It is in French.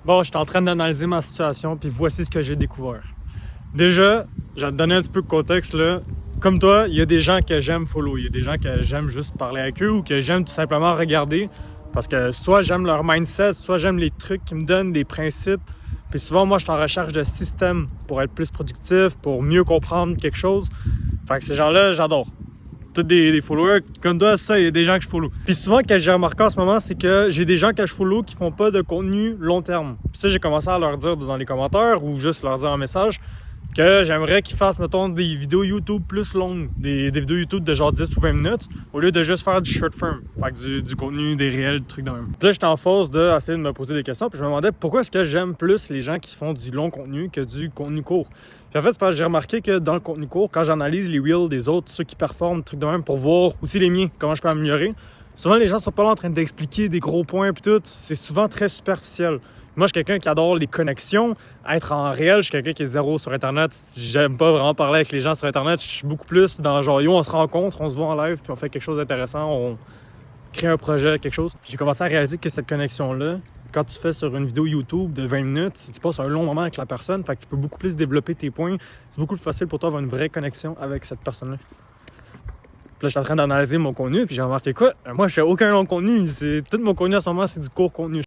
Bon, je suis en train d'analyser ma situation, puis voici ce que j'ai découvert. Déjà, je vais te donner un petit peu de contexte, là. Comme toi, il y a des gens que j'aime follow, il y a des gens que j'aime juste parler avec eux ou que j'aime tout simplement regarder parce que soit j'aime leur mindset, soit j'aime les trucs qui me donnent des principes. Puis souvent, moi, je suis en recherche de systèmes pour être plus productif, pour mieux comprendre quelque chose. Fait que ces gens-là, j'adore. Tous des followers comme toi, ça, il y a des gens que je follow. Puis souvent, ce que j'ai remarqué en ce moment, c'est que j'ai des gens que je follow qui font pas de contenu long terme. Puis ça, j'ai commencé à leur dire dans les commentaires ou juste leur dire en message que j'aimerais qu'ils fassent, mettons, des vidéos YouTube plus longues, des vidéos YouTube de genre 10 ou 20 minutes, au lieu de juste faire du short form, fait que du contenu, des réels, des trucs de même. Puis là, j'étais en phase d'essayer de me poser des questions, puis je me demandais pourquoi est-ce que j'aime plus les gens qui font du long contenu que du contenu court. Puis en fait, c'est parce que j'ai remarqué que dans le contenu court, quand j'analyse les reels des autres, ceux qui performent, des trucs de même, pour voir aussi les miens, comment je peux améliorer, souvent les gens sont pas là en train d'expliquer des gros points puis tout, c'est souvent très superficiel. Moi, je suis quelqu'un qui adore les connexions, être en réel. Je suis quelqu'un qui est zéro sur Internet. J'aime pas vraiment parler avec les gens sur Internet. Je suis beaucoup plus dans genre, yo, on se rencontre, on se voit en live, puis on fait quelque chose d'intéressant, on crée un projet, quelque chose. J'ai commencé à réaliser que cette connexion-là, quand tu fais sur une vidéo YouTube de 20 minutes, tu passes un long moment avec la personne, fait que tu peux beaucoup plus développer tes points. C'est beaucoup plus facile pour toi d'avoir une vraie connexion avec cette personne-là. Puis là, je suis en train d'analyser mon contenu, puis j'ai remarqué quoi? Moi, je fais aucun long contenu. Tout mon contenu en ce moment, c'est du court contenu.